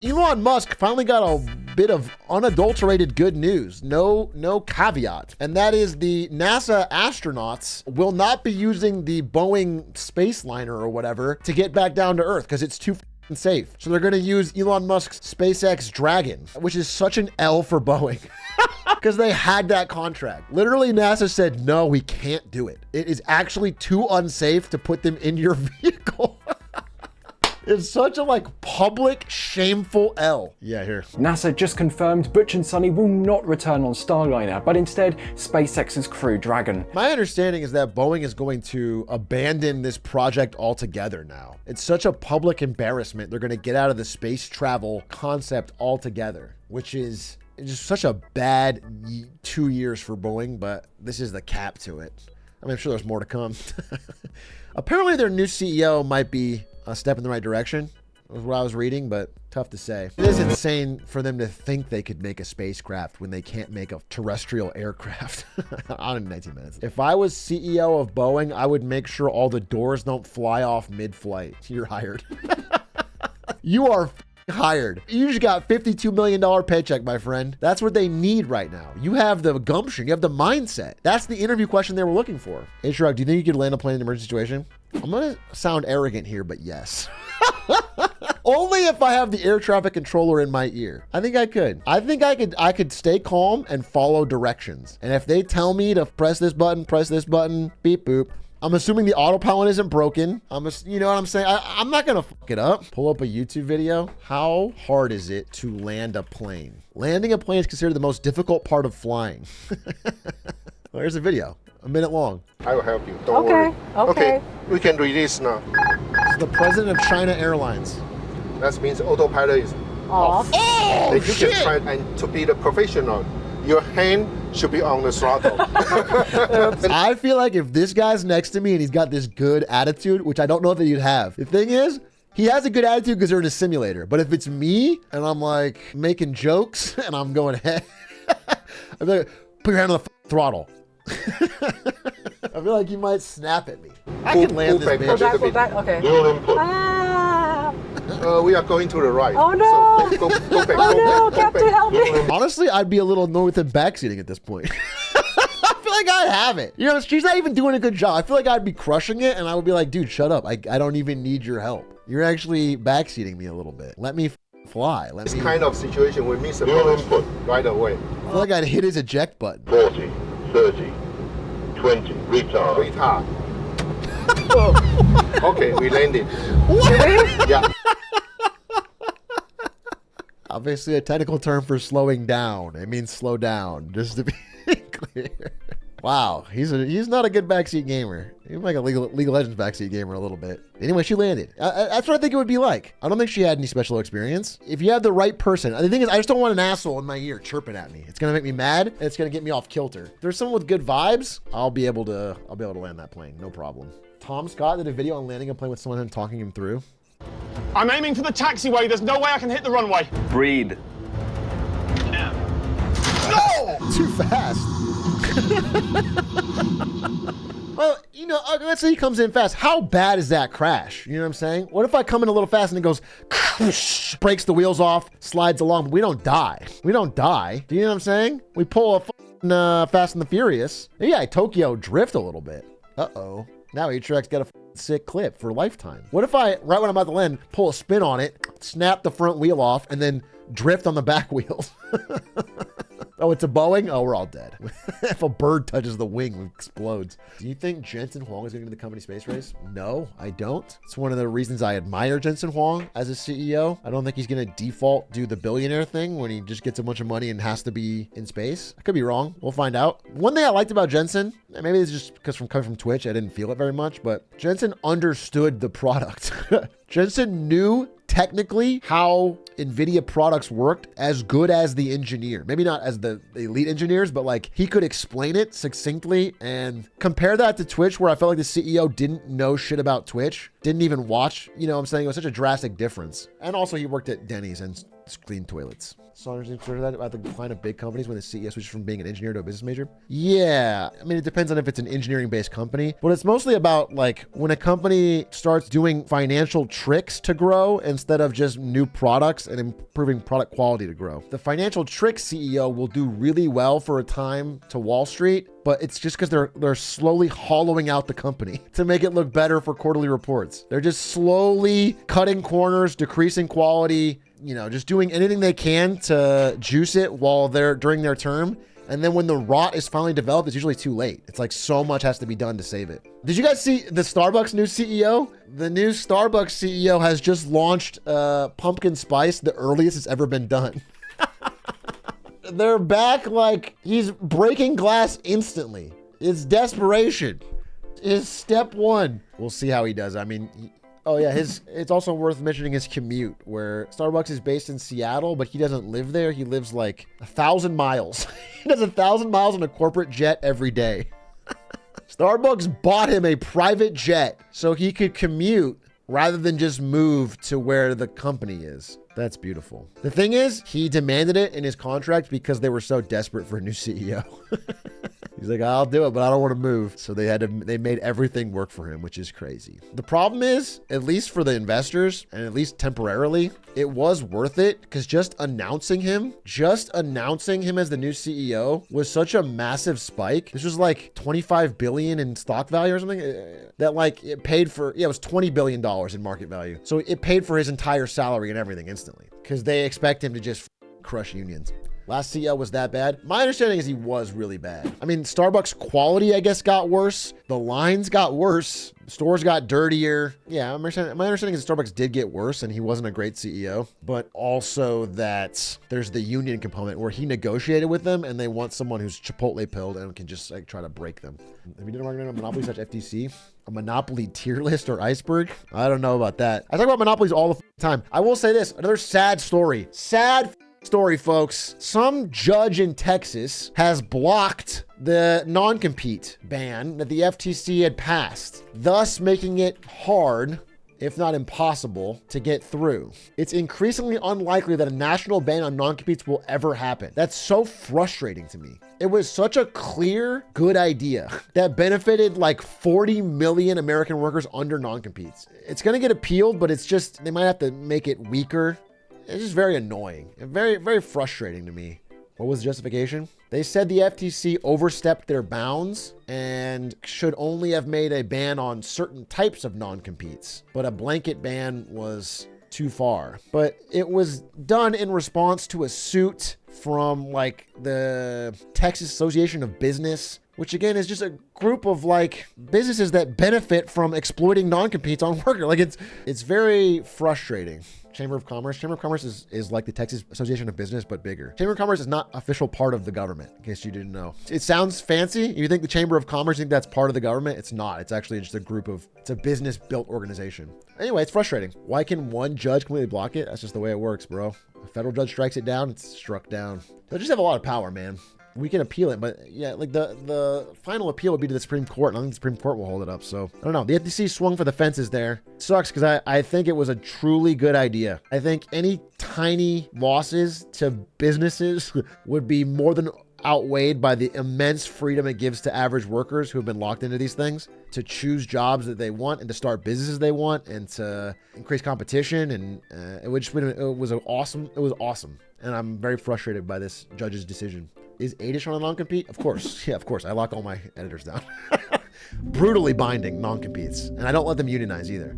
Elon Musk finally got a bit of unadulterated good news. No caveat. And that is the NASA astronauts will not be using the Boeing space liner or whatever to get back down to Earth because it's too safe. So they're going to use Elon Musk's SpaceX Dragon, which is such an L for Boeing. Because they had that contract. Literally, NASA said, no, we can't do it. It is actually too unsafe to put them in your vehicle. It's such a public, shameful L. Yeah, here. NASA just confirmed Butch and Sonny will not return on Starliner, but instead SpaceX's Crew Dragon. My understanding is that Boeing is going to abandon this project altogether now. It's such a public embarrassment. They're going to get out of the space travel concept altogether, which is just such a bad 2 years for Boeing, but this is the cap to it. I mean, I'm sure there's more to come. Apparently their new CEO might be a step in the right direction, was what I was reading, but tough to say. It is insane for them to think they could make a spacecraft when they can't make a terrestrial aircraft. On in 19 minutes. If I was CEO of Boeing, I would make sure all the doors don't fly off mid-flight. You're hired. You are hired. You just got $52 million paycheck, my friend. That's what they need right now. You have the gumption. You have the mindset. That's the interview question they were looking for. Hey, Shrug, do you think you could land a plane in an emergency situation? I'm going to sound arrogant here, but yes. Only if I have the air traffic controller in my ear. I think I could. I think I could stay calm and follow directions. And if they tell me to press this button, beep, boop. I'm assuming the autopilot isn't broken. You know what I'm saying? I'm not gonna fuck it up. Pull up a YouTube video. How hard is it to land a plane? Landing a plane is considered the most difficult part of flying. Well, here's a video, 1 minute long. I will help you, don't worry. Okay. We can release now. It's the president of China Airlines. That means autopilot is Off. Oh, you shit! can try, and to be the professional, your hand should be on the throttle. I feel like if this guy's next to me and he's got this good attitude, which I don't know that you'd have. The thing is, he has a good attitude because they're in a simulator. But if it's me and I'm like making jokes and I'm going ahead, I'd be like, put your hand on the throttle. I feel like you might snap at me. I can land this bitch. Go back. Okay. Dual input. Ah. We are going to the right. Oh no. So go back. Oh no, Captain, help me. Honestly, I'd be a little annoyed with him backseating at this point. I feel like I'd have it. You know, she's not even doing a good job. I feel like I'd be crushing it and I would be like, dude, shut up. I don't even need your help. You're actually backseating me a little bit. Let me fly. This kind of situation, we miss a input right away. I feel like I'd hit his eject button. 40, 30, 20, retard. Okay, we landed. What? Yeah. Obviously a technical term for slowing down. It means slow down, just to be clear. Wow, he's not a good backseat gamer. He's like a League of Legends backseat gamer a little bit. Anyway, she landed. That's what I think it would be like. I don't think she had any special experience. If you have the right person, the thing is, I just don't want an asshole in my ear chirping at me. It's gonna make me mad, and it's gonna get me off kilter. If there's someone with good vibes, I'll be able to land that plane, no problem. Tom Scott did a video on landing a plane with someone and talking him through. I'm aiming for the taxiway. There's no way I can hit the runway. Breed. No! Too fast. Well, you know, let's say he comes in fast. How bad is that crash? You know what I'm saying? What if I come in a little fast and it goes, breaks the wheels off, slides along, but we don't die. We don't die. Do you know what I'm saying? We pull a Fast and the Furious. Maybe I Tokyo drift a little bit. Uh-oh. Now H-Rex got a sick clip for lifetime. What if I, right when I'm about to land, pull a spin on it, snap the front wheel off, and then drift on the back wheels? Oh, it's a Boeing? Oh, we're all dead. If a bird touches the wing, it explodes. Do you think Jensen Huang is going to the company space race? No, I don't. It's one of the reasons I admire Jensen Huang as a CEO. I don't think he's going to default do the billionaire thing when he just gets a bunch of money and has to be in space. I could be wrong. We'll find out. One thing I liked about Jensen, maybe it's just because coming from Twitch, I didn't feel it very much, but Jensen understood the product. Jensen knew technically how NVIDIA products worked as good as the engineer. Maybe not as the elite engineers, but like he could explain it succinctly. And compare that to Twitch, where I felt like the CEO didn't know shit about Twitch, didn't even watch, you know what I'm saying? It was such a drastic difference. And also he worked at Denny's and Just clean toilets. So you've heard that about the decline of big companies when the CEO switches from being an engineer to a business major? Yeah. I mean, it depends on if it's an engineering-based company, but it's mostly about like when a company starts doing financial tricks to grow instead of just new products and improving product quality to grow. The financial trick CEO will do really well for a time to Wall Street, but it's just because they're slowly hollowing out the company to make it look better for quarterly reports. They're just slowly cutting corners, decreasing quality, you know, just doing anything they can to juice it while they're during their term. And then when the rot is finally developed, it's usually too late. It's like so much has to be done to save it. Did you guys see the Starbucks new CEO? The new Starbucks CEO has just launched pumpkin spice, the earliest it's ever been done. They're back like he's breaking glass instantly. It's desperation. It's step one. We'll see how he does. I mean, oh yeah, it's also worth mentioning his commute, where Starbucks is based in Seattle, but he doesn't live there. He lives like 1,000 miles. He does 1,000 miles on a corporate jet every day. Starbucks bought him a private jet so he could commute rather than just move to where the company is. That's beautiful. The thing is, he demanded it in his contract because they were so desperate for a new CEO. He's like, I'll do it, but I don't want to move. So they made everything work for him, which is crazy. The problem is, at least for the investors, and at least temporarily, it was worth it because just announcing him as the new CEO was such a massive spike. This was like 25 billion in stock value or something that like it paid for, yeah, it was $20 billion in market value. So it paid for his entire salary and everything instantly because they expect him to just crush unions. Last CEO was that bad? My understanding is he was really bad. I mean, Starbucks quality, I guess, got worse. The lines got worse. Stores got dirtier. Yeah, my understanding is Starbucks did get worse and he wasn't a great CEO, but also that there's the union component where he negotiated with them and they want someone who's Chipotle pilled and can just like try to break them. If you didn't recommend a monopoly such FTC, a monopoly tier list or iceberg, I don't know about that. I talk about monopolies all the time. I will say this, another sad story. Sad story, folks. Some judge in Texas has blocked the non-compete ban that the FTC had passed, thus making it hard, if not impossible, to get through. It's increasingly unlikely that a national ban on non-competes will ever happen. That's so frustrating to me. It was such a clear, good idea that benefited like 40 million American workers under non-competes. It's gonna get appealed, but it's just, they might have to make it weaker. It's just very annoying and very, very frustrating to me. What was the justification? They said the FTC overstepped their bounds and should only have made a ban on certain types of non-competes, but a blanket ban was too far. But it was done in response to a suit from like the Texas Association of Business, which again is just a group of like businesses that benefit from exploiting non-competes on workers. Like it's very frustrating. Chamber of Commerce is like the Texas Association of Business, but bigger. Chamber of Commerce is not official part of the government, in case you didn't know. It sounds fancy. You think the Chamber of Commerce, you think that's part of the government? It's not. It's actually just a group of, it's a business built organization. Anyway, it's frustrating. Why can one judge completely block it? That's just the way it works, bro. A federal judge strikes it down, it's struck down. They just have a lot of power, man. We can appeal it, but yeah, like the final appeal would be to the Supreme Court, and I think the Supreme Court will hold it up. So I don't know. The FTC swung for the fences there. Sucks because I think it was a truly good idea. I think any tiny losses to businesses would be more than outweighed by the immense freedom it gives to average workers who have been locked into these things to choose jobs that they want and to start businesses they want and to increase competition. And it was awesome. And I'm very frustrated by this judge's decision. Is 8ish on a non-compete? Of course. Yeah, of course. I lock all my editors down. Brutally binding non-competes. And I don't let them unionize either.